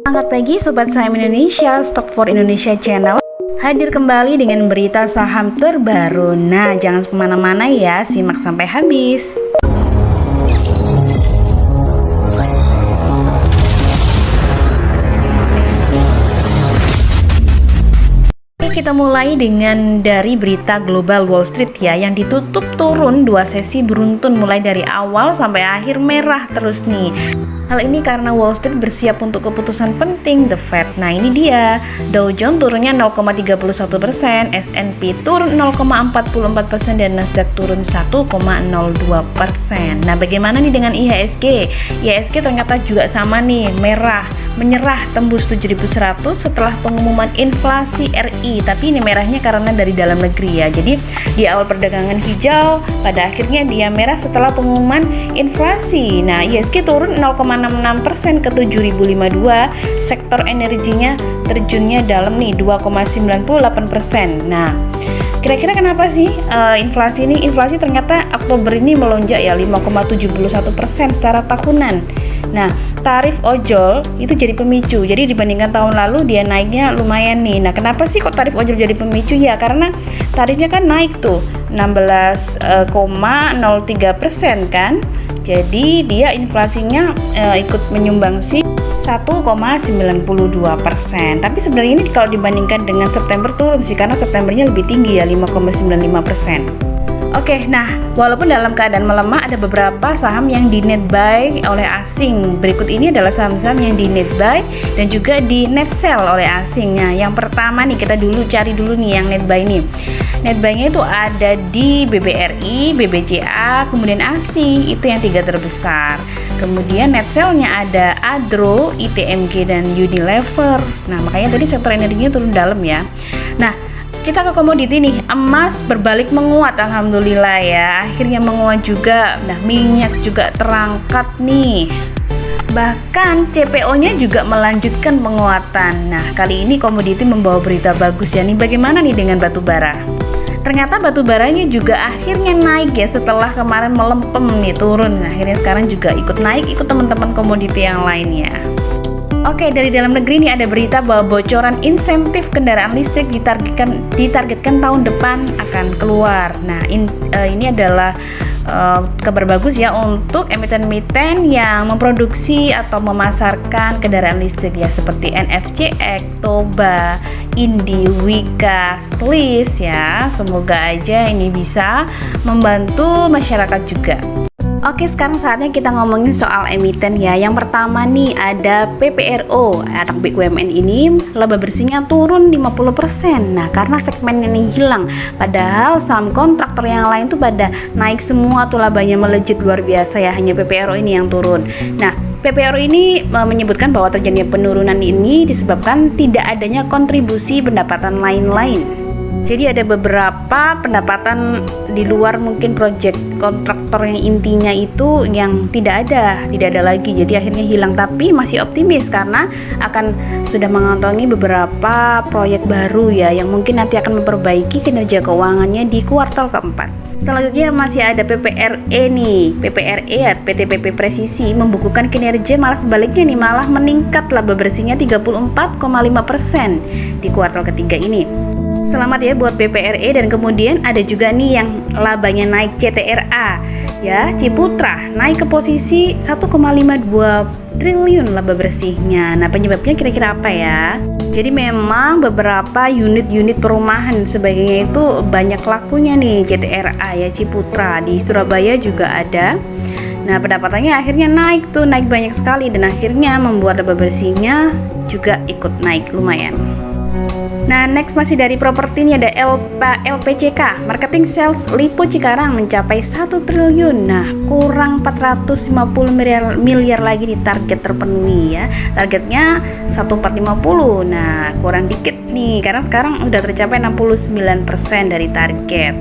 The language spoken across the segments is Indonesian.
Selamat pagi Sobat Saham Indonesia, Stock for Indonesia Channel hadir kembali dengan berita saham terbaru. Nah, jangan kemana-mana ya, simak sampai habis. Kita mulai dengan dari berita global Wall Street ya, yang ditutup turun 2 sesi beruntun mulai dari awal sampai akhir merah terus nih. Hal ini karena Wall Street bersiap untuk keputusan penting The Fed. Nah ini dia, Dow Jones turunnya 0,31%, S&P turun 0,44% dan Nasdaq turun 1,02%. Nah bagaimana nih dengan IHSG? IHSG ternyata juga sama nih, merah, menyerah tembus 7.100 setelah pengumuman inflasi RI. Tapi ini merahnya karena dari dalam negeri ya. Jadi di awal perdagangan hijau, pada akhirnya dia merah setelah pengumuman inflasi. Nah IHSG turun 0,66% ke 7.052. Sektor energinya terjunnya dalam nih 2,98%. Nah kira-kira kenapa sih inflasi ini? Inflasi ternyata Oktober ini melonjak ya 5,71% secara tahunan. Nah, tarif ojol itu jadi pemicu. Jadi dibandingkan tahun lalu dia naiknya lumayan nih. Nah, kenapa sih kok tarif ojol jadi pemicu? Ya, karena tarifnya kan naik tuh 16,03% kan. Jadi dia inflasinya ikut menyumbangsi 1,92%. Tapi sebenarnya ini kalau dibandingkan dengan September turun sih, karena Septembernya lebih tinggi ya 5,95%. Oke, nah walaupun dalam keadaan melemah ada beberapa saham yang di net buy oleh asing. Berikut ini adalah saham-saham yang di net buy dan juga di net sell oleh asingnya. Yang pertama nih kita cari dulu nih yang net buy nih. Net buy-nya itu ada di BBRI, BBCA, kemudian ASI, itu yang 3 terbesar. Kemudian net sell-nya ada Adro, ITMG dan Unilever. Nah, makanya tadi sektor energinya turun dalam ya. Nah, kita ke komoditi nih, emas berbalik menguat, alhamdulillah ya. Akhirnya menguat juga. Nah, minyak juga terangkat nih. Bahkan CPO-nya juga melanjutkan penguatan. Nah, kali ini komoditi membawa berita bagus ya nih. Bagaimana nih dengan batu bara? Ternyata batu baranya juga akhirnya naik ya setelah kemarin melempem nih turun. Nah, akhirnya sekarang juga ikut naik, ikut teman-teman komoditi yang lainnya. Oke, dari dalam negeri ini ada berita bahwa bocoran insentif kendaraan listrik ditargetkan tahun depan akan keluar. Nah, ini adalah kabar bagus ya untuk emiten-emiten yang memproduksi atau memasarkan kendaraan listrik ya, seperti NFCX, Toba, Indi, Wika, Slis ya. Semoga aja ini bisa membantu masyarakat juga. Oke, sekarang saatnya kita ngomongin soal emiten ya. Yang pertama nih ada PPRO. Anak BUMN ini laba bersihnya turun 50%. Nah, karena segmen ini hilang. Padahal saham kontraktor yang lain tuh pada naik semua tuh, labanya melejit luar biasa ya. Hanya PPRO ini yang turun. Nah, PPRO ini menyebutkan bahwa terjadinya penurunan ini disebabkan tidak adanya kontribusi pendapatan lain-lain. Jadi ada beberapa pendapatan di luar mungkin proyek kontraktor yang intinya itu yang tidak ada lagi. Jadi akhirnya hilang, tapi masih optimis karena akan sudah mengantongi beberapa proyek baru ya yang mungkin nanti akan memperbaiki kinerja keuangannya di kuartal keempat. Selanjutnya masih ada PPRE nih. PPRE ya, PT PP Presisi membukukan kinerja malah sebaliknya nih, malah meningkat laba bersihnya 34,5% di kuartal ketiga ini. Selamat ya buat PPRE. Dan kemudian ada juga nih yang labanya naik, CTRA ya, Ciputra naik ke posisi 1,52 triliun laba bersihnya. Nah, penyebabnya kira-kira apa ya? Jadi memang beberapa unit-unit perumahan sebagainya itu banyak lakunya nih CTRA ya, Ciputra. Di Surabaya juga ada. Nah, pendapatannya akhirnya naik banyak sekali dan akhirnya membuat laba bersihnya juga ikut naik lumayan. Nah, next masih dari properti ini ada LPCK, Marketing Sales Lipo Cikarang mencapai 1 triliun. Nah, kurang 450 miliar lagi di target terpenuhi ya. Targetnya 1450. Nah, kurang dikit nih karena sekarang udah tercapai 69% dari target.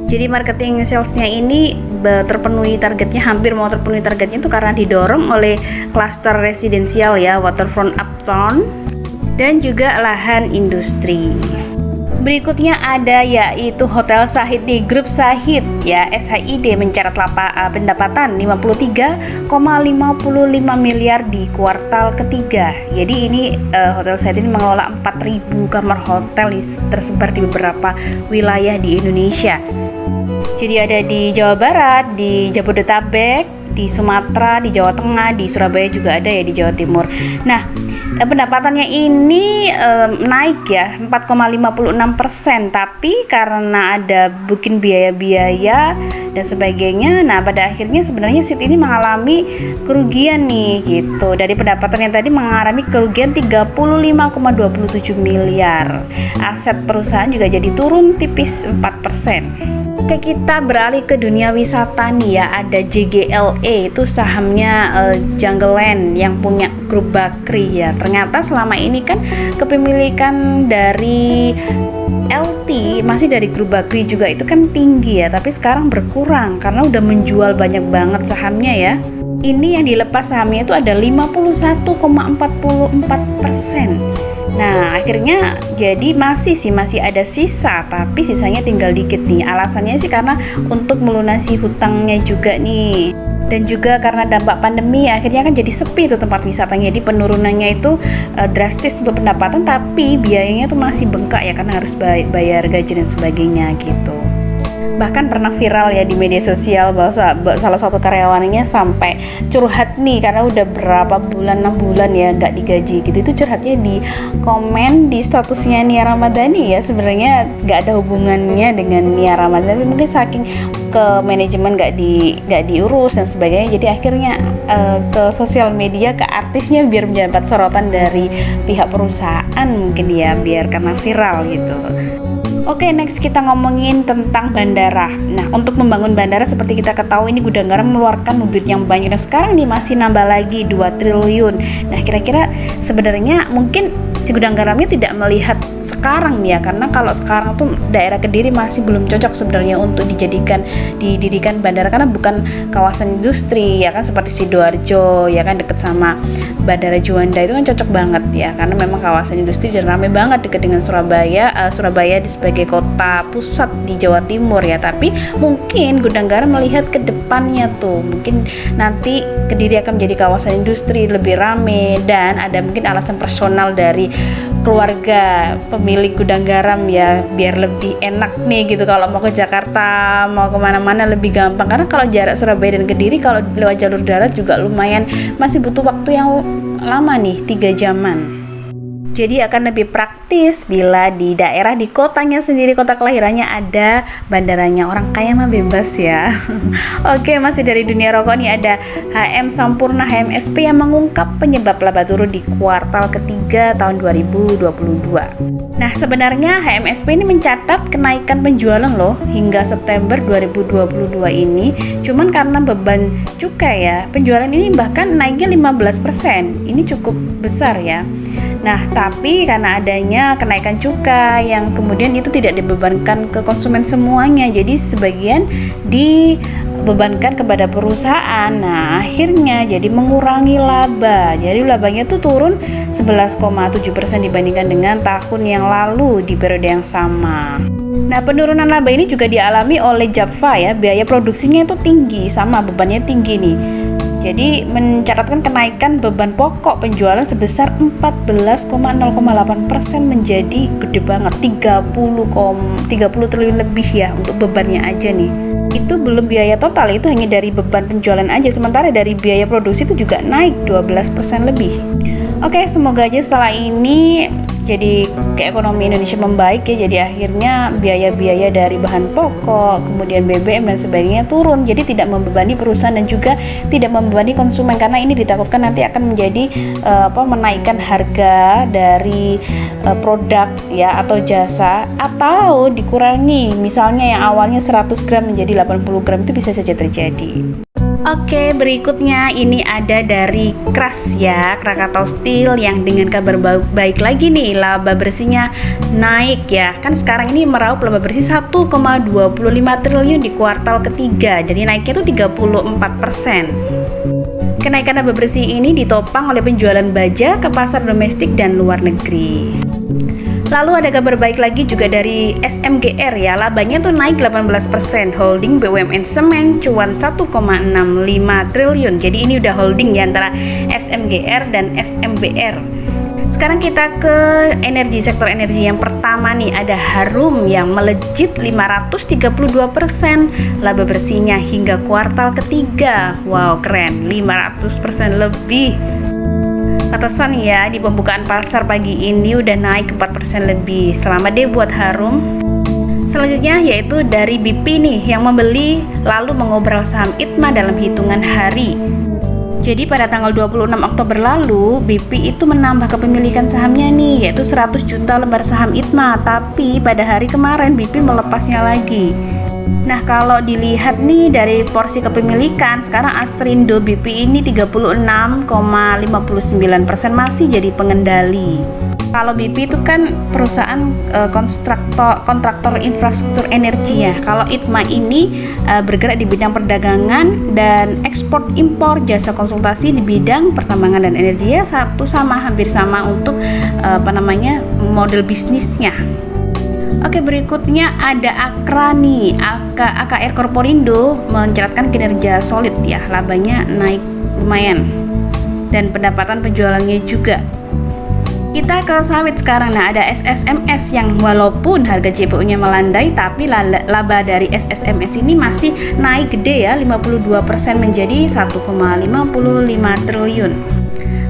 Jadi marketing salesnya ini terpenuhi targetnya, hampir mau terpenuhi targetnya itu karena didorong oleh klaster residensial ya, waterfront uptown dan juga lahan industri. Berikutnya ada yaitu Hotel Shahid di grup Shahid ya, SHID mencatat pendapatan 53,55 miliar di kuartal ketiga. Jadi ini Hotel Shahid ini mengelola 4.000 kamar hotel tersebar di beberapa wilayah di Indonesia. Jadi ada di Jawa Barat, di Jabodetabek, di Sumatera, di Jawa Tengah, di Surabaya juga ada ya, di Jawa Timur. Nah, pendapatannya ini naik ya 4,56%, tapi karena ada mungkin biaya-biaya dan sebagainya, nah pada akhirnya sebenarnya SHID ini mengalami kerugian nih gitu. Dari pendapatan yang tadi mengalami kerugian 35,27 miliar. Aset perusahaan juga jadi turun tipis 4%. Oke, kita beralih ke dunia wisata nih ya. Ada JGLE, itu sahamnya Jungle Land yang punya grup Bakri ya. Ternyata selama ini kan kepemilikan dari LT masih dari grup Bakri juga itu kan tinggi ya, tapi sekarang berkurang karena udah menjual banyak banget sahamnya ya. Ini yang dilepas sahamnya itu ada 51,44%. Nah, akhirnya jadi masih ada sisa, tapi sisanya tinggal dikit nih. Alasannya sih karena untuk melunasi hutangnya juga nih. Dan juga karena dampak pandemi akhirnya kan jadi sepi tuh tempat wisatanya. Jadi penurunannya itu drastis untuk pendapatan, tapi biayanya tuh masih bengkak ya karena harus bayar gaji dan sebagainya gitu. Bahkan pernah viral ya di media sosial bahwa salah satu karyawannya sampai curhat nih karena udah berapa bulan, 6 bulan ya nggak digaji gitu. Itu curhatnya di komen di statusnya Nia Ramadhani ya. Sebenarnya nggak ada hubungannya dengan Nia Ramadhani, mungkin saking ke manajemen nggak diurus dan sebagainya. Jadi akhirnya ke sosial media, ke artisnya biar mendapat sorotan dari pihak perusahaan mungkin ya, biar karena viral gitu. Oke, next kita ngomongin tentang bandara. Nah, untuk membangun bandara seperti kita ketahui ini Gudang Garam mengeluarkan duit yang banyak dan sekarang nih masih nambah lagi 2 triliun. Nah, kira-kira sebenarnya mungkin si Gudang Garamnya tidak melihat sekarang nih ya, karena kalau sekarang tuh daerah Kediri masih belum cocok sebenarnya untuk didirikan bandara karena bukan kawasan industri ya kan, seperti Sidoarjo ya kan, deket sama Bandara Juanda itu kan cocok banget ya karena memang kawasan industri dan ramai banget dekat dengan Surabaya sebagai kota pusat di Jawa Timur ya. Tapi mungkin Gudang Garam melihat ke depannya tuh mungkin nanti Kediri akan menjadi kawasan industri lebih ramai dan ada mungkin alasan personal dari keluarga pemilik Gudang Garam ya, biar lebih enak nih gitu kalau mau ke Jakarta, mau kemana-mana lebih gampang. Karena kalau jarak Surabaya dan Kediri kalau lewat jalur darat juga lumayan masih butuh waktu yang lama nih, 3 jaman. Jadi akan lebih praktis bila di daerah, di kotanya sendiri, kota kelahirannya ada bandaranya. Orang kaya mah bebas ya. Oke, masih dari dunia rokok nih ada HM Sampurna HMSP yang mengungkap penyebab laba turun di kuartal ketiga tahun 2022. Nah, sebenarnya HMSP ini mencatat kenaikan penjualan loh hingga September 2022 ini. Cuman karena beban cukai ya, penjualan ini bahkan naiknya 15%. Ini cukup besar ya. Nah, tapi karena adanya kenaikan cukai yang kemudian itu tidak dibebankan ke konsumen semuanya, jadi sebagian dibebankan kepada perusahaan. Nah, akhirnya jadi mengurangi laba. Jadi labanya tuh turun 11,7% dibandingkan dengan tahun yang lalu di periode yang sama. Nah, penurunan laba ini juga dialami oleh Java ya. Biaya produksinya itu tinggi, sama bebannya tinggi nih. Jadi mencatatkan kenaikan beban pokok penjualan sebesar 14,08% menjadi gede banget, 30 triliun lebih ya untuk bebannya aja nih. Itu belum biaya total, itu hanya dari beban penjualan aja. Sementara dari biaya produksi itu juga naik 12% lebih. Oke, semoga aja setelah ini jadi keekonomi Indonesia membaik ya, jadi akhirnya biaya-biaya dari bahan pokok, kemudian BBM dan sebagainya turun, jadi tidak membebani perusahaan dan juga tidak membebani konsumen, karena ini ditakutkan nanti akan menjadi menaikkan harga dari produk ya atau jasa, atau dikurangi, misalnya yang awalnya 100 gram menjadi 80 gram, itu bisa saja terjadi. Oke, berikutnya ini ada dari Kras ya, Krakatau Steel yang dengan kabar baik lagi nih, laba bersihnya naik ya. Kan sekarang ini meraup laba bersih 1,25 triliun di kuartal ketiga. Jadi naiknya itu 34%. Kenaikan laba bersih ini ditopang oleh penjualan baja ke pasar domestik dan luar negeri. Lalu ada kabar baik lagi juga dari SMGR ya, labanya tuh naik 18%, holding BUMN Semen cuan 1,65 triliun. Jadi ini udah holding ya antara SMGR dan SMBR. Sekarang kita ke energi, sektor energi yang pertama nih, ada Harum yang melejit 532% laba bersihnya hingga kuartal ketiga. Wow, keren, 500% lebih. Pantesan ya di pembukaan pasar pagi ini udah naik 4% lebih. Selamat deh buat Harum. Selanjutnya yaitu dari BP nih yang membeli lalu mengobrol saham ITMA dalam hitungan hari. Jadi pada tanggal 26 Oktober lalu BP itu menambah kepemilikan sahamnya nih, yaitu 100 juta lembar saham ITMA. Tapi pada hari kemarin BP melepasnya lagi. Nah, kalau dilihat nih dari porsi kepemilikan, sekarang Astrindo BP ini 36,59% masih jadi pengendali. Kalau BP itu kan perusahaan kontraktor infrastruktur energi ya. Kalau ITMA ini bergerak di bidang perdagangan dan ekspor impor, jasa konsultasi di bidang pertambangan dan energi ya, hampir sama untuk model bisnisnya. Oke, berikutnya ada Akra nih. AKR Korporindo mencatatkan kinerja solid ya, labanya naik lumayan dan pendapatan penjualannya juga. Kita ke sawit sekarang. Nah, ada SSMS yang walaupun harga CPO-nya melandai, tapi laba dari SSMS ini masih naik gede ya, 52% menjadi 1,55 triliun.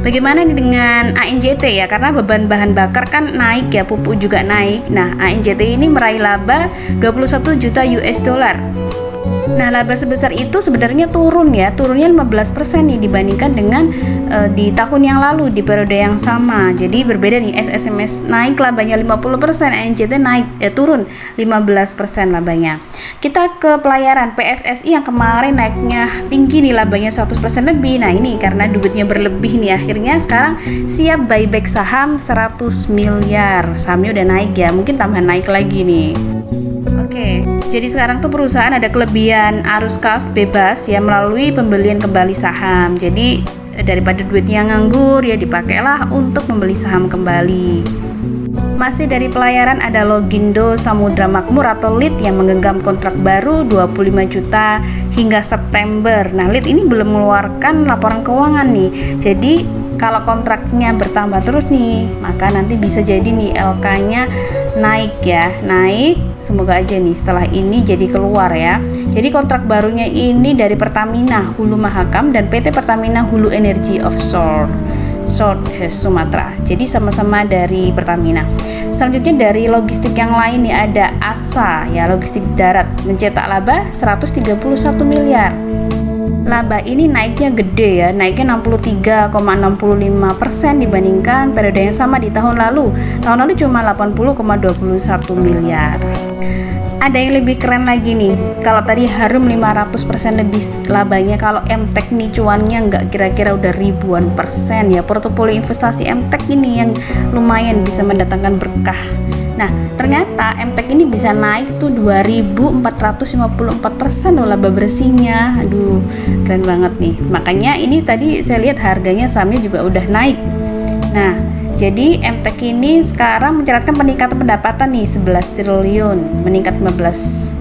Bagaimana nih dengan ANJT ya, karena beban bahan bakar kan naik ya, pupuk juga naik. Nah, ANJT ini meraih laba 21 juta US dollar. Nah, laba sebesar itu sebenarnya turunnya 15% nih dibandingkan dengan di tahun yang lalu di periode yang sama. Jadi berbeda nih, SSMS naik labanya 50%, ANJT turun 15% labanya. Kita ke pelayaran PSSI yang kemarin naiknya tinggi nih, labanya 100% lebih. Nah, ini karena duitnya berlebih nih, akhirnya sekarang siap buyback saham 100 miliar. Sahamnya udah naik ya, mungkin tambahan naik lagi nih. Oke, jadi sekarang tuh perusahaan ada kelebihan arus kas bebas ya melalui pembelian kembali saham. Jadi daripada duitnya nganggur ya dipakailah untuk membeli saham kembali. Masih dari pelayaran ada Logindo Samudra Makmur atau LIT yang menggenggam kontrak baru 25 juta hingga September. Nah, LIT ini belum mengeluarkan laporan keuangan nih. Jadi kalau kontraknya bertambah terus nih, maka nanti bisa jadi nih LK-nya naik ya, naik. Semoga aja nih setelah ini jadi keluar ya. Jadi kontrak barunya ini dari Pertamina Hulu Mahakam dan PT Pertamina Hulu Energi Offshore Sumatera. Jadi sama-sama dari Pertamina. Selanjutnya dari logistik yang lain nih ada ASA ya, logistik darat mencetak laba 131 miliar. Laba ini naiknya gede ya, naiknya 63,65% dibandingkan periode yang sama di tahun lalu. Tahun lalu cuma 80,21 miliar. Ada yang lebih keren lagi nih. Kalau tadi Harum 500% lebih labanya, kalau MTEK nih cuannya nggak kira-kira udah ribuan persen ya. Portofolio investasi MTEK ini yang lumayan bisa mendatangkan berkah. Nah, ternyata MTEK ini bisa naik tuh 2.454% loh laba bersihnya. Aduh, keren banget nih. Makanya ini tadi saya lihat harganya sahamnya juga udah naik. Nah, jadi MTEK ini sekarang mencatatkan peningkatan pendapatan nih 11 triliun, meningkat 15%.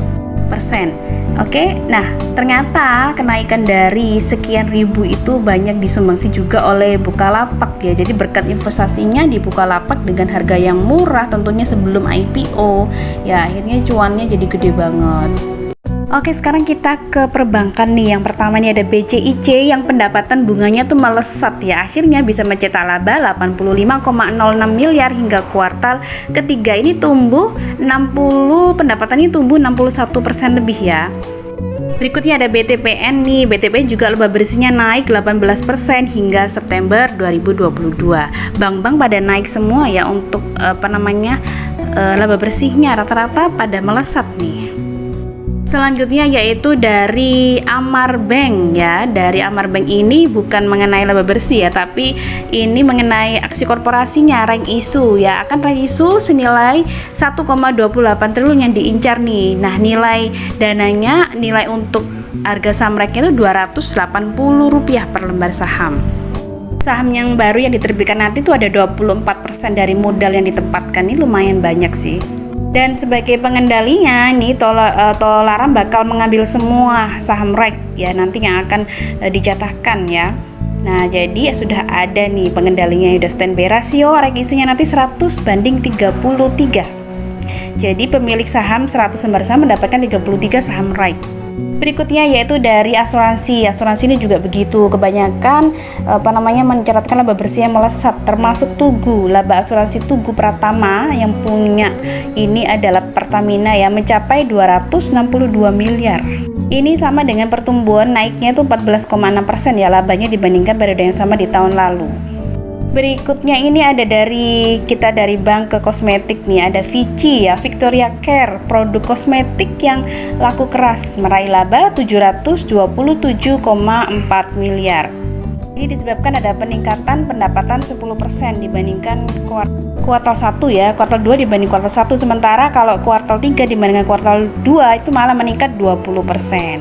Oke, nah ternyata kenaikan dari sekian ribu itu banyak disumbangsi juga oleh Bukalapak ya. Jadi berkat investasinya di Bukalapak dengan harga yang murah tentunya sebelum IPO ya, akhirnya cuannya jadi gede banget. Oke, sekarang kita ke perbankan nih. Yang pertama nih ada BCIC yang pendapatan bunganya tuh melesat ya. Akhirnya bisa mencetak laba 85,06 miliar hingga kuartal ketiga ini tumbuh pendapatannya tumbuh 61% lebih ya. Berikutnya ada BTPN nih. BTPN juga laba bersihnya naik 18% hingga September 2022. Bank-bank pada naik semua ya untuk laba bersihnya rata-rata pada melesat nih. Selanjutnya yaitu dari Amar Bank ya. Dari Amar Bank ini bukan mengenai laba bersih ya, tapi ini mengenai aksi korporasinya Rank Issue ya. Akan Rank Issue senilai 1,28 triliun yang diincar nih. Nah, nilai dananya, nilai untuk harga saham Ranknya itu Rp280 per lembar saham. Saham yang baru yang diterbitkan nanti tuh ada 24% dari modal yang ditempatkan, ini lumayan banyak sih. Dan sebagai pengendalinya nih Tolaram bakal mengambil semua saham REIT ya nanti yang akan dijatahkan ya. Nah, jadi sudah ada nih pengendalinya, udah standby. Rasio REIT isunya nanti 100:33. Jadi pemilik saham 100 lembar saham mendapatkan 33 saham REIT. Berikutnya yaitu dari asuransi. Asuransi ini juga begitu. Kebanyakan mencatatkan laba bersih yang melesat, termasuk Tugu. Laba asuransi Tugu Pratama yang punya ini adalah Pertamina ya, mencapai 262 miliar. Ini sama dengan pertumbuhan naiknya itu 14,6% ya labanya dibandingkan periode yang sama di tahun lalu. Berikutnya ini ada dari bank ke kosmetik nih, ada Vichy ya, Victoria Care, produk kosmetik yang laku keras meraih laba 727,4 miliar. Ini disebabkan ada peningkatan pendapatan 10% dibandingkan kuartal 1 ya, kuartal 2 dibanding kuartal 1, sementara kalau kuartal 3 dibandingkan kuartal 2 itu malah meningkat 20%.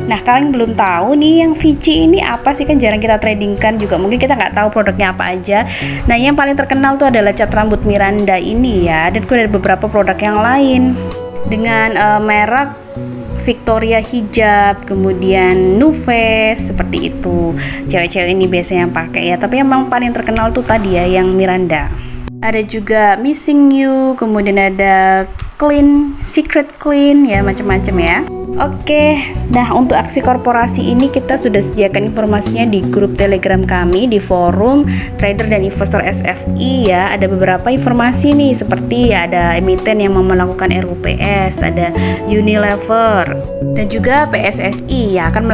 Nah, kalian belum tahu nih yang Vichy ini apa sih, kan jarang kita tradingkan juga, mungkin kita nggak tahu produknya apa aja. Nah, yang paling terkenal tuh adalah cat rambut Miranda ini ya, dan juga ada beberapa produk yang lain dengan merek Victoria Hijab, kemudian Nuves, seperti itu. Cewek-cewek ini biasanya yang pakai ya, tapi emang paling terkenal tuh tadi ya yang Miranda. Ada juga Missing You, kemudian ada Clean, Secret Clean ya, macam-macam ya. Oke, nah untuk aksi korporasi ini kita sudah sediakan informasinya di grup Telegram kami di forum trader dan investor SFI ya. Ada beberapa informasi nih, seperti ya, ada emiten yang mau melakukan RUPS, ada Unilever dan juga PSSI ya akan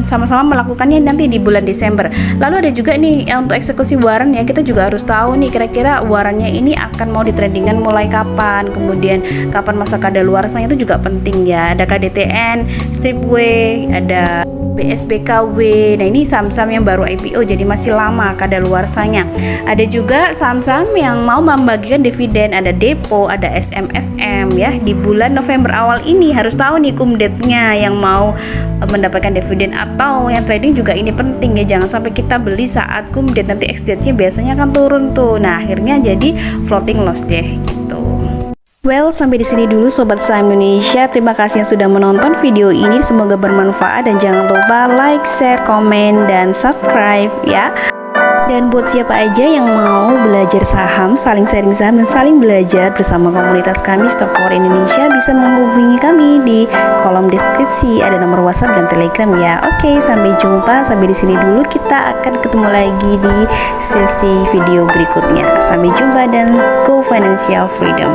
sama-sama melakukannya nanti di bulan Desember. Lalu ada juga nih untuk eksekusi waran ya, kita juga harus tahu nih kira-kira warannya ini akan mau ditradingkan mulai kapan, kemudian kapan masa kadaluarsanya itu juga penting ya. Ada KDTN, Stripway, ada BSBKW. Nah, ini saham-saham yang baru IPO jadi masih lama kadaluarsanya. Ada juga saham-saham yang mau membagikan dividen, ada Depo, ada SMSM ya. Di bulan November awal ini harus tahu nih kumdetnya yang mau mendapatkan dividen atau yang trading juga ini penting ya. Jangan sampai kita beli saat kumdet, nanti ex-date-nya biasanya akan turun tuh. Nah, akhirnya jadi floating loss deh gitu. Well, sampai di sini dulu Sobat Saham Indonesia. Terima kasih yang sudah menonton video ini. Semoga bermanfaat dan jangan lupa like, share, komen, dan subscribe ya. Dan buat siapa aja yang mau belajar saham, saling sharing saham dan saling belajar bersama komunitas kami Stock for Indonesia, bisa menghubungi kami di kolom deskripsi, ada nomor WhatsApp dan Telegram ya. Oke, sampai jumpa. Sampai di sini dulu, kita akan ketemu lagi di sesi video berikutnya. Sampai jumpa dan go financial freedom.